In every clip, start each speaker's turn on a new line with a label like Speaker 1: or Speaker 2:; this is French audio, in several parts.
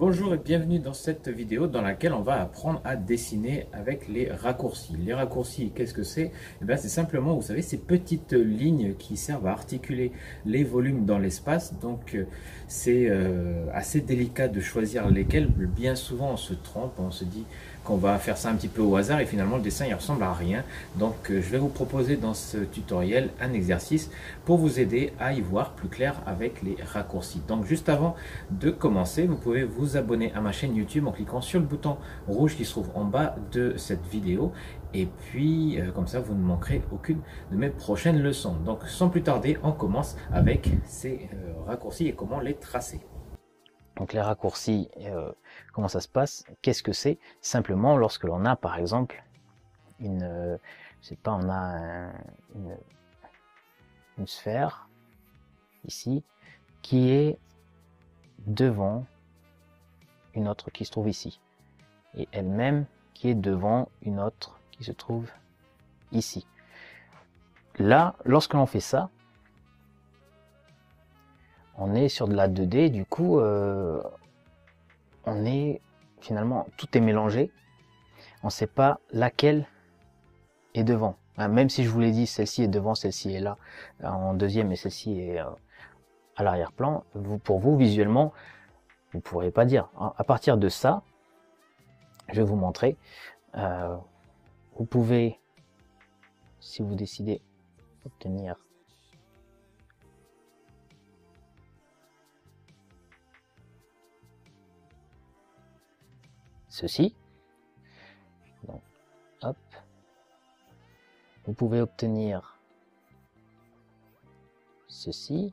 Speaker 1: Bonjour et bienvenue dans cette vidéo dans laquelle on va apprendre à dessiner avec les raccourcis. Les raccourcis, qu'est-ce que c'est? Eh bien, c'est simplement, vous savez, ces petites lignes qui servent à articuler les volumes dans l'espace. Donc, c'est assez délicat de choisir lesquels. Bien souvent, on se trompe, on se dit qu'on va faire ça un petit peu au hasard et finalement le dessin il ressemble à rien. Donc, je vais vous proposer dans ce tutoriel un exercice pour vous aider à y voir plus clair avec les raccourcis. Donc, juste avant de commencer, vous pouvez vous abonner à ma chaîne YouTube en cliquant sur le bouton rouge qui se trouve en bas de cette vidéo. Et puis, comme ça, vous ne manquerez aucune de mes prochaines leçons. Donc, sans plus tarder, on commence avec ces raccourcis et comment les tracer. Donc, les raccourcis, comment ça se passe? Qu'est-ce que c'est? Simplement, lorsque l'on a, par exemple, je sais pas, on a une sphère, ici, qui est devant une autre qui se trouve ici, et elle-même qui est devant une autre qui se trouve ici. Là, lorsque l'on fait ça, on est sur de la 2D, du coup, on est finalement, tout est mélangé, on ne sait pas laquelle est devant. Même si je vous l'ai dit, celle-ci est devant, celle-ci est là en deuxième et celle-ci est à l'arrière-plan, pour vous, visuellement, vous ne pourrez pas dire. À partir de ça, je vais vous montrer. Vous pouvez, si vous décidez, obtenir ceci. Donc, hop. Vous pouvez obtenir ceci.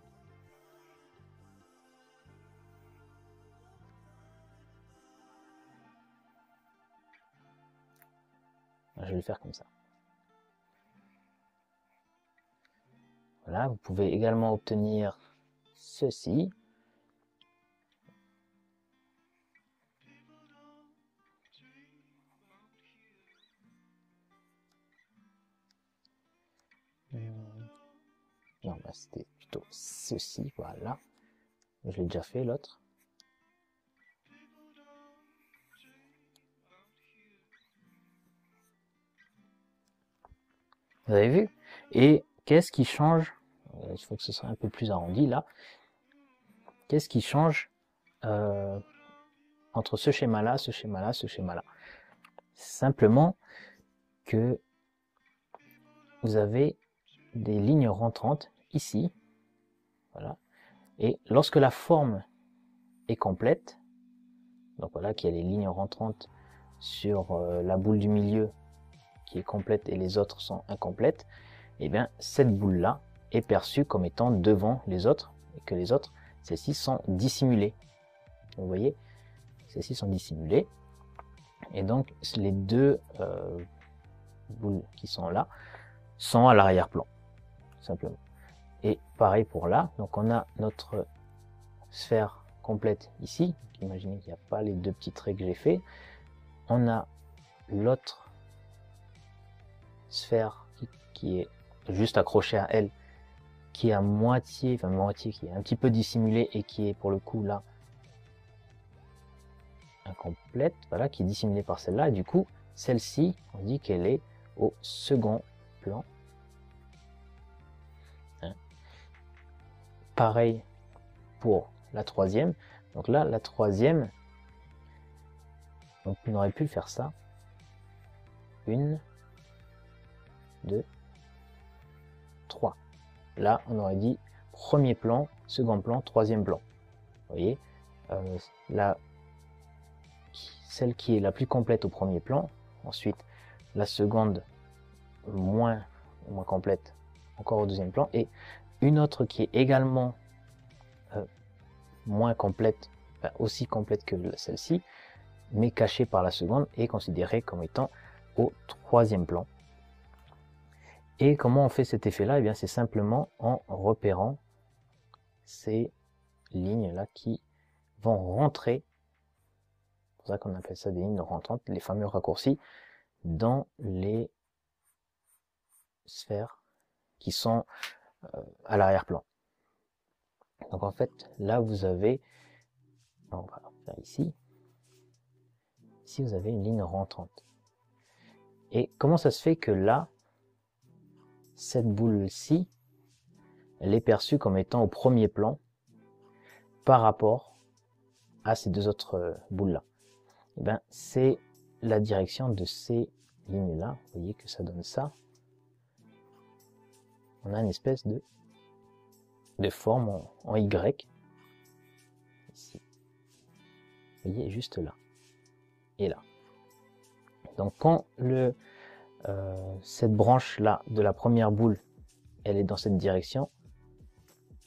Speaker 1: Je vais le faire comme ça. Voilà, vous pouvez également obtenir ceci. Non, bah, c'était plutôt ceci, voilà. Je l'ai déjà fait, l'autre. Vous avez vu? Et qu'est-ce qui change? Il faut que ce soit un peu plus arrondi, là. Qu'est-ce qui change entre ce schéma-là, ce schéma-là, ce schéma-là? Simplement que vous avez des lignes rentrantes ici, voilà, et lorsque la forme est complète, donc voilà qu'il y a les lignes rentrantes sur la boule du milieu qui est complète et les autres sont incomplètes, et bien cette boule là est perçue comme étant devant les autres et que les autres, celles-ci sont dissimulées. Vous voyez, celles-ci sont dissimulées et donc les deux boules qui sont là sont à l'arrière-plan, simplement. Et pareil pour là, donc on a notre sphère complète ici, imaginez qu'il n'y a pas les deux petits traits que j'ai fait, on a l'autre sphère qui est juste accrochée à elle, qui est à moitié, qui est un petit peu dissimulée et qui est pour le coup là incomplète, voilà, qui est dissimulée par celle-là, et du coup celle-ci, on dit qu'elle est au second plan. Pareil pour la troisième. Donc là, la troisième, on aurait pu faire ça. 1, 2, 3. Là, on aurait dit premier plan, second plan, troisième plan. Vous voyez, là, celle qui est la plus complète au premier plan. Ensuite, la seconde moins complète encore au deuxième plan. Et une autre qui est également moins complète, aussi complète que celle-ci, mais cachée par la seconde, est considérée comme étant au troisième plan. Et comment on fait cet effet-là? Eh bien, c'est simplement en repérant ces lignes-là qui vont rentrer, c'est pour ça qu'on appelle ça des lignes rentrantes, les fameux raccourcis, dans les sphères qui sont à l'arrière-plan. Donc en fait, là vous avez, on va
Speaker 2: faire ici. Ici, vous avez une ligne rentrante. Et comment ça se fait que là, cette boule-ci, elle est perçue comme étant au premier plan par rapport à ces deux autres boules-là? Eh bien, c'est la direction de ces lignes-là. Vous voyez que ça donne ça. On a une espèce de forme en Y. Ici. Vous voyez, juste là. Et là. Donc, quand cette branche-là de la première boule, elle est dans cette direction,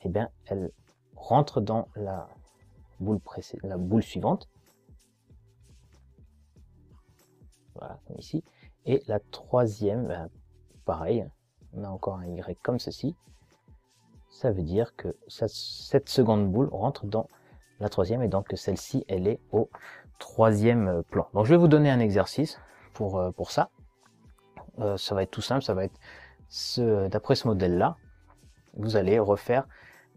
Speaker 2: eh bien, elle rentre dans la boule suivante. Voilà, comme ici. Et la troisième, ben, pareil, on a encore un Y comme ceci. Ça veut dire que cette seconde boule rentre dans la troisième et donc celle-ci, elle est au troisième plan. Donc je vais vous donner un exercice pour ça. Ça va être tout simple, ça va être d'après ce modèle-là, vous allez refaire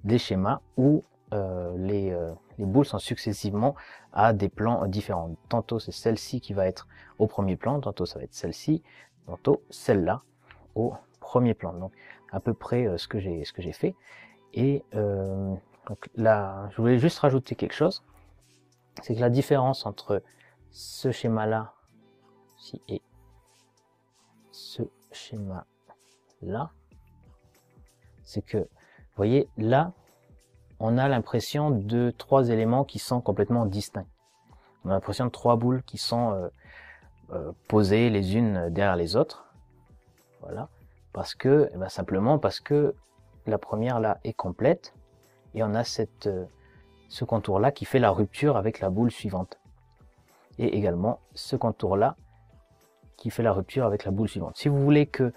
Speaker 2: des schémas où les boules sont successivement à des plans différents. Tantôt c'est celle-ci qui va être au premier plan, tantôt ça va être celle-ci, tantôt celle-là au premier plan. Donc à peu près ce que j'ai fait. Et donc là, je voulais juste rajouter quelque chose, c'est que la différence entre ce schéma-là ici et ce schéma-là, c'est que, vous voyez, là, on a l'impression de trois éléments qui sont complètement distincts. On a l'impression de trois boules qui sont posées les unes derrière les autres. Voilà. Parce que, eh ben, simplement parce que la première là est complète et on a ce contour là qui fait la rupture avec la boule suivante. Et également ce contour là qui fait la rupture avec la boule suivante. Si vous voulez que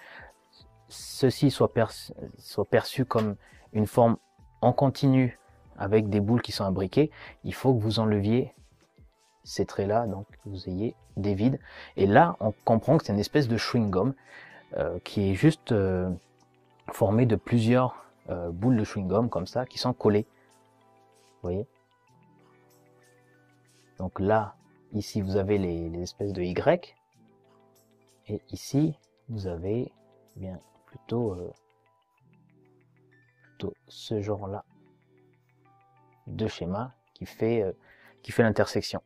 Speaker 2: ceci soit perçu comme une forme en continu avec des boules qui sont imbriquées, il faut que vous enleviez ces traits là, donc que vous ayez des vides. Et là on comprend que c'est une espèce de chewing-gum qui est juste formé de plusieurs boules de chewing-gum comme ça qui sont collées. Vous voyez? Donc là, ici vous avez les espèces de Y. Et ici, vous avez bien plutôt ce genre-là de schéma qui fait l'intersection.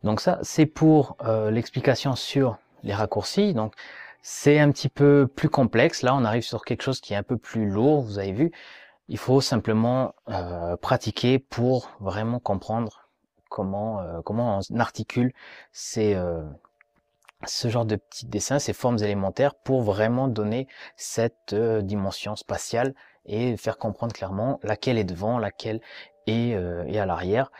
Speaker 2: Donc ça, c'est pour l'explication sur les raccourcis. Donc c'est un petit peu plus complexe. Là, on arrive sur quelque chose qui est un peu plus lourd. Vous avez vu, il faut simplement pratiquer pour vraiment comprendre comment on articule ce genre de petits dessins, ces formes élémentaires, pour vraiment donner cette dimension spatiale et faire comprendre clairement laquelle est devant, laquelle est à l'arrière.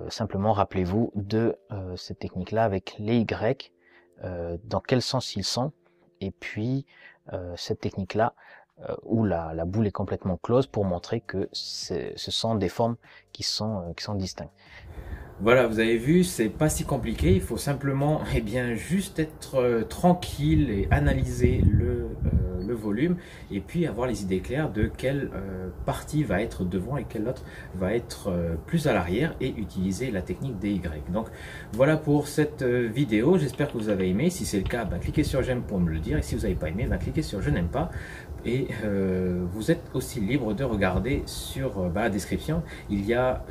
Speaker 2: Simplement rappelez-vous de cette technique-là avec les Y, dans quel sens ils sont, et puis cette technique-là où la boule est complètement close pour montrer que ce sont des formes qui sont distinctes.
Speaker 1: Voilà, vous avez vu, c'est pas si compliqué, il faut simplement juste être tranquille et analyser le volume et puis avoir les idées claires de quelle partie va être devant et quelle autre va être plus à l'arrière et utiliser la technique des Y. Donc voilà pour cette vidéo, j'espère que vous avez aimé. Si c'est le cas, cliquez sur j'aime pour me le dire, et si vous n'avez pas aimé, cliquez sur je n'aime pas. Et vous êtes aussi libre de regarder sur la description, il y a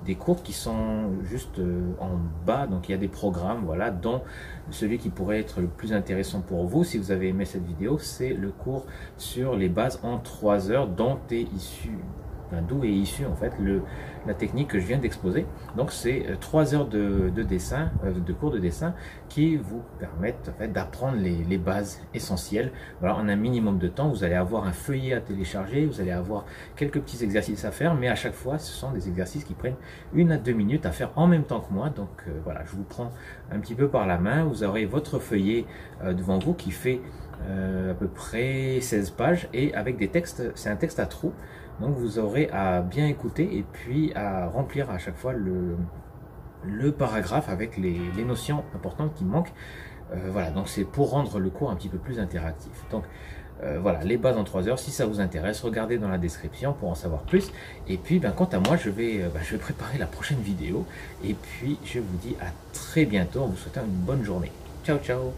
Speaker 1: des cours qui sont juste en bas, donc il y a des programmes, voilà, dont celui qui pourrait être le plus intéressant pour vous si vous avez aimé cette vidéo, c'est le cours sur les bases en 3 heures d'où est issue en fait la technique que je viens d'exposer. Donc c'est 3 heures de dessin, de cours de dessin qui vous permettent en fait d'apprendre les bases essentielles. Voilà, en un minimum de temps, vous allez avoir un feuillet à télécharger, vous allez avoir quelques petits exercices à faire, mais à chaque fois ce sont des exercices qui prennent 1 à 2 minutes à faire en même temps que moi. Donc voilà, je vous prends un petit peu par la main, vous aurez votre feuillet devant vous qui fait à peu près 16 pages et avec des textes, c'est un texte à trous. Donc vous aurez à bien écouter et puis à remplir à chaque fois le paragraphe avec les notions importantes qui manquent. Voilà, donc c'est pour rendre le cours un petit peu plus interactif. Donc Voilà, les bases en 3 heures. Si ça vous intéresse, regardez dans la description pour en savoir plus. Et puis, quant à moi, je vais préparer la prochaine vidéo. Et puis, je vous dis à très bientôt en vous souhaitant une bonne journée. Ciao, ciao!